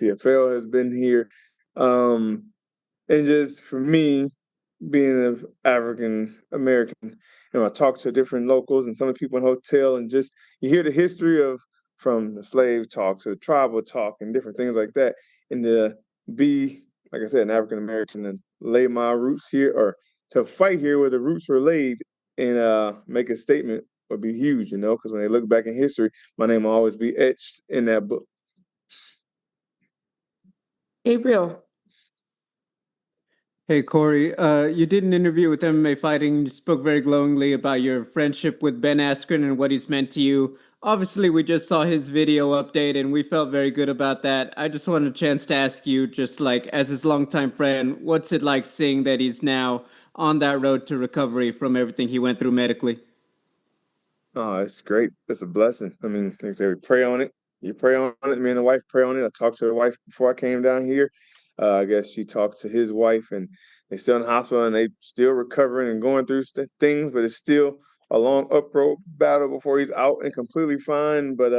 PFL has been here. And just for me, being an African American, I talk to different locals and some of the people in the hotel, and just you hear the history of from the slave talk to the tribal talk and different things like that. And to be, like I said, an African American and lay my roots here, or to fight here where the roots were laid, and make a statement would be huge, because when they look back in history, my name will always be etched in that book. Gabriel. Hey, Corey, you did an interview with MMA Fighting. You spoke very glowingly about your friendship with Ben Askren and what he's meant to you. Obviously, we just saw his video update, and we felt very good about that. I just wanted a chance to ask you, just like as his longtime friend, what's it like seeing that he's now on that road to recovery from everything he went through medically? Oh, it's great. It's a blessing. I mean, like I said, we pray on it. You pray on it. Me and the wife pray on it. I talked to the wife before I came down here. I guess she talked to his wife, and they're still in the hospital, and they still recovering and going through things, but it's still a long uphill battle before he's out and completely fine. But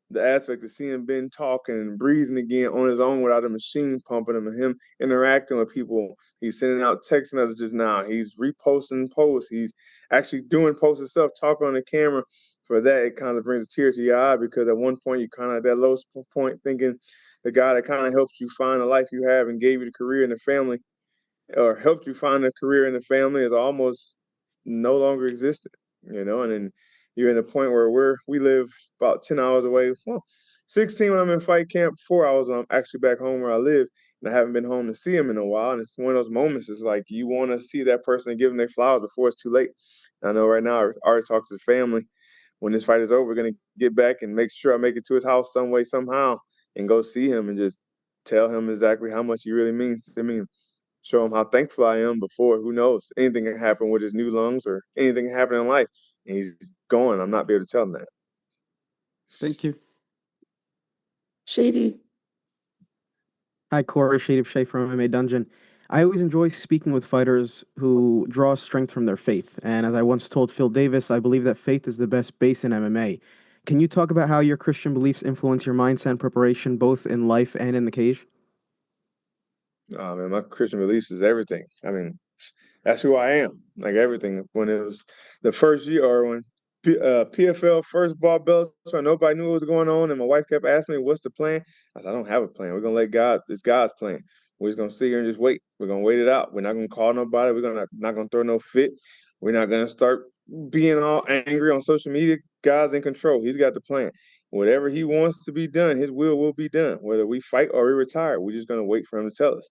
the aspect of seeing Ben talking and breathing again on his own without a machine pumping him, and him interacting with people. He's sending out text messages now. He's reposting posts. He's actually doing posts himself, talking on the camera. For that, it kind of brings a tear to your eye, because at one point you kind of at that low point thinking the guy that kind of helped you find the life you have and gave you the career in the family, or helped you find a career in the family, is almost no longer existent, and then you're in a point where we live about 10 hours away. Well, 16 when I'm in fight camp, 4 hours I'm actually back home where I live, and I haven't been home to see him in a while. And it's one of those moments, it's like you want to see that person and give them their flowers before it's too late. And I know right now I already talked to the family. When this fight is over, we're going to get back and make sure I make it to his house some way, somehow, and go see him and just tell him exactly how much he really means to me. Show him how thankful I am before, who knows, anything can happen with his new lungs or anything can happen in life. And he's gone. I'm not be able to tell him that. Thank you. Shady. Hi, Corey. Shady of Shay from MMA Dungeon. I always enjoy speaking with fighters who draw strength from their faith. And as I once told Phil Davis, I believe that faith is the best base in MMA. Can you talk about how your Christian beliefs influence your mindset and preparation, both in life and in the cage? Oh, man, my Christian beliefs is everything. I mean, that's who I am. Like everything. When it was the first year, or when PFL first bought belts, so nobody knew what was going on, and my wife kept asking me, "What's the plan?" I said, "I don't have a plan. We're gonna let God. It's God's plan. We're just gonna sit here and just wait. We're gonna wait it out. We're not gonna call nobody. We're not gonna throw no fit. We're not gonna start being all angry on social media. God's in control. He's got the plan. Whatever He wants to be done, His will be done. Whether we fight or we retire, we're just gonna wait for Him to tell us."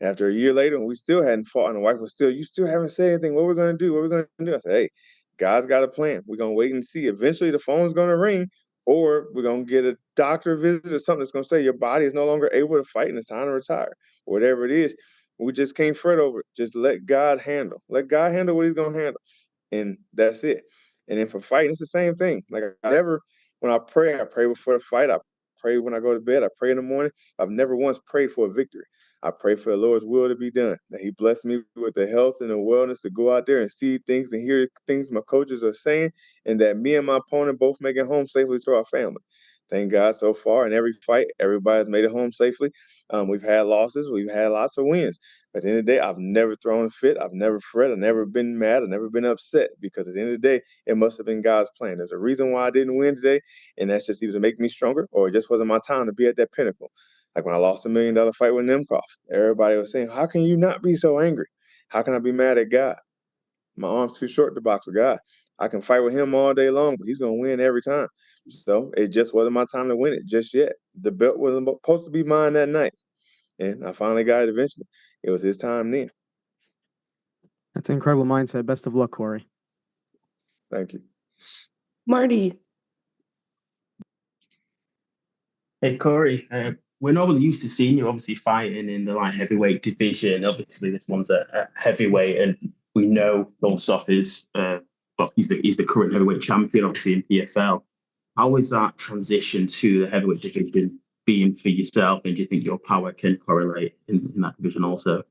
After a year later, when we still hadn't fought, and the wife was still, "You still haven't said anything. What we're gonna do? What we're gonna do?" I said, "Hey, God's got a plan. We're gonna wait and see. Eventually, the phone's gonna ring, or we're gonna get a doctor visit or something that's gonna say your body is no longer able to fight and it's time to retire. Whatever it is, we just can't fret over it. Just let God handle. Let God handle what He's gonna handle, and that's it." And then for fighting, it's the same thing. Like when I pray before the fight. I pray when I go to bed. I pray in the morning. I've never once prayed for a victory. I pray for the Lord's will to be done, that He bless me with the health and the wellness to go out there and see things and hear things my coaches are saying, and that me and my opponent both make it home safely to our family. Thank God so far in every fight, everybody's made it home safely. We've had losses. We've had lots of wins. At the end of the day, I've never thrown a fit. I've never fret. I've never been mad. I've never been upset, because at the end of the day, it must have been God's plan. There's a reason why I didn't win today, and that's just either to make me stronger, or it just wasn't my time to be at that pinnacle. Like when I lost $1 million fight with Nemkov, everybody was saying, "How can you not be so angry? How can I be mad at God? My arm's too short to box with God. I can fight with Him all day long, but He's going to win every time." So it just wasn't my time to win it just yet. The belt wasn't supposed to be mine that night, and I finally got it eventually. It was His time then. That's an incredible mindset. Best of luck, Corey. Thank you. Marty. Hey, Corey, we're normally used to seeing you obviously fighting in the light heavyweight division. Obviously, this one's a heavyweight, and we know Lonsov is, he's the current heavyweight champion, obviously in PFL. How is that transition to the heavyweight division being for yourself, and do you think your power can correlate in that division also?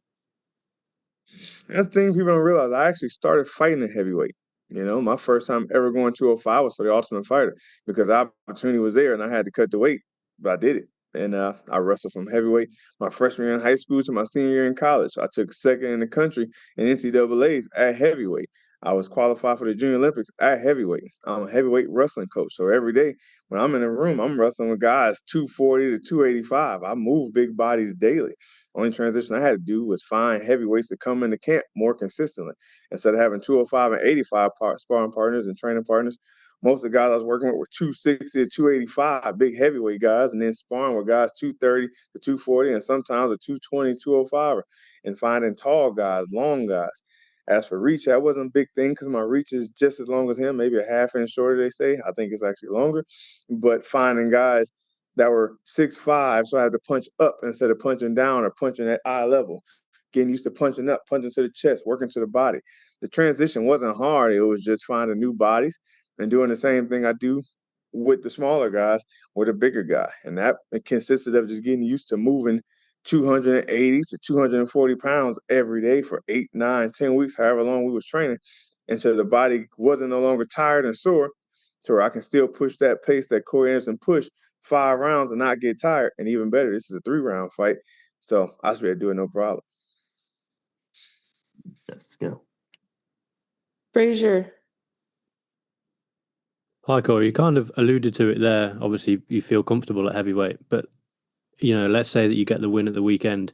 That's the thing people don't realize. I actually started fighting at heavyweight. My first time ever going 205 was for the Ultimate Fighter, because the opportunity was there and I had to cut the weight, but I did it. and I wrestled from heavyweight my freshman year in high school to my senior year in college. I took second in the country in NCAA's at heavyweight. I was qualified for the Junior Olympics at heavyweight. I'm a heavyweight wrestling coach, so every day when I'm in the room, I'm wrestling with guys 240 to 285. I move big bodies daily. Only transition I had to do was find heavyweights to come into camp more consistently. Instead of having 205 and 85 sparring partners and training partners, most of the guys I was working with were 260 to 285, big heavyweight guys, and then sparring with guys 230 to 240, and sometimes a 220, 205, and finding tall guys, long guys. As for reach, that wasn't a big thing because my reach is just as long as him, maybe a half inch shorter, they say. I think it's actually longer. But finding guys that were 6'5", so I had to punch up instead of punching down or punching at eye level. Getting used to punching up, punching to the chest, working to the body. The transition wasn't hard. It was just finding new bodies and doing the same thing I do with the smaller guys with a bigger guy. And that it consisted of just getting used to moving 280 to 240 pounds every day for 8, 9, 10 weeks, however long we was training, until the body wasn't no longer tired and sore, to where I can still push that pace that CoreyAnderson pushed 5 rounds and not get tired. And even better, this is a 3-round fight. So I should be able to do it no problem. That's skill. Frazier. Hi, Corey. You kind of alluded to it there. Obviously, you feel comfortable at heavyweight, but let's say that you get the win at the weekend.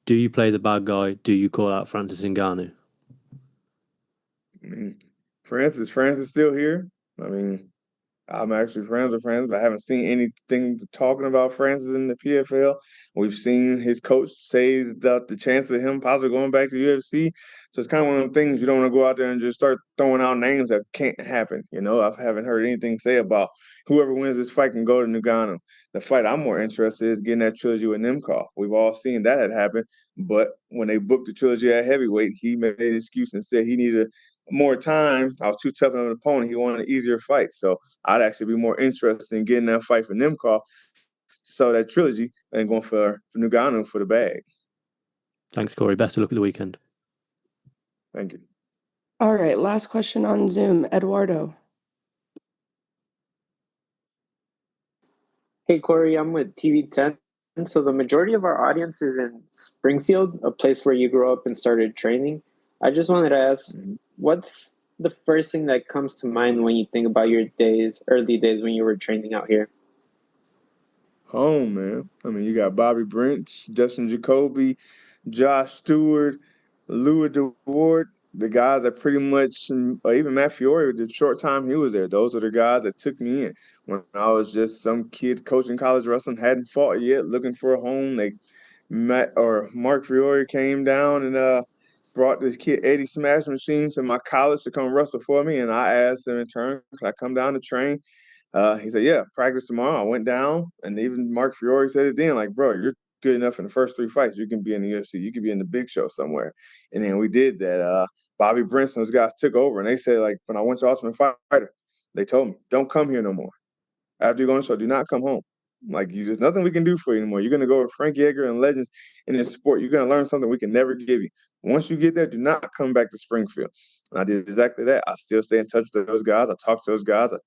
Do you play the bad guy? Do you call out Francis Ngannou? I mean, Francis is still here. I mean, I'm actually friends with Francis, but I haven't seen anything talking about Francis in the PFL. We've seen his coach say about the chance of him possibly going back to UFC. So it's kind of one of them things you don't want to go out there and just start throwing out names that can't happen. I haven't heard anything say about whoever wins this fight can go to Ngannou. The fight I'm more interested in is getting that trilogy with Nimkov. We've all seen that had happened, but when they booked the trilogy at heavyweight, he made an excuse and said he needed more time. I was too tough of an opponent. He wanted an easier fight. So I'd actually be more interested in getting that fight for Nimkov to sell that trilogy than going for Ngannou for the bag. Thanks, Corey. Best of luck at the weekend. Thank you. All right, last question on Zoom. Eduardo. Hey, Corey, I'm with TV10. So the majority of our audience is in Springfield, a place where you grew up and started training. I just wanted to ask, what's the first thing that comes to mind when you think about your early days when you were training out here? Home, man. I mean, you got Bobby Brents, Justin Jacoby, Josh Stewart, Louis DeWard, the guys that pretty much, even Matt Fiore, the short time he was there, those are the guys that took me in. When I was just some kid coaching college wrestling, hadn't fought yet, looking for a home, Mark Fiore came down and brought this kid Eddie Smash Machine to my college to come wrestle for me, and I asked him in turn, "Can I come down to train?" He said, "Yeah, practice tomorrow." I went down, and even Mark Fiore said it then, like, "Bro, you're good enough in the first 3 fights. You can be in the UFC. You can be in the big show somewhere." And then we did that. Bobby Brinson, those guys took over, and they said, like, when I went to Ultimate Fighter, they told me, "Don't come here no more. After you go on the show, do not come home. Like, there's nothing we can do for you anymore. You're going to go with Frankie Edgar and legends in this sport. You're going to learn something we can never give you. Once you get there, do not come back to Springfield." And I did exactly that. I still stay in touch with those guys. I talk to those guys. I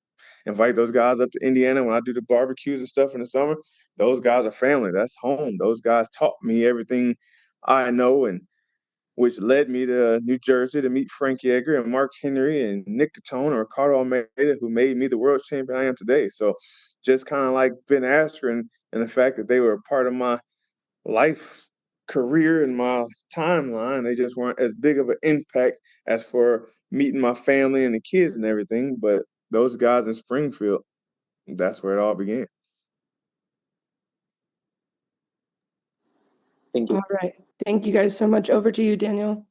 invite those guys up to Indiana when I do the barbecues and stuff in the summer. Those guys are family. That's home. Those guys taught me everything I know, and which led me to New Jersey to meet Frankie Edgar and Mark Henry and Nick Catone and Ricardo Almeida, who made me the world champion I am today. So just kind of like Ben Askren and the fact that they were a part of my life career and my timeline, they just weren't as big of an impact as for meeting my family and the kids and everything. But those guys in Springfield, that's where it all began. Thank you. All right. Thank you guys so much. Over to you, Daniel.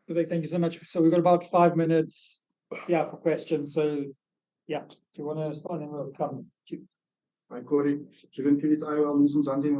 Vivek, thank you so much. So we've got about 5 minutes, for questions. So, do you want to start and we'll come to you? Hi, Corey. Zullen jullie het eigenlijk wel doen soms aanzien,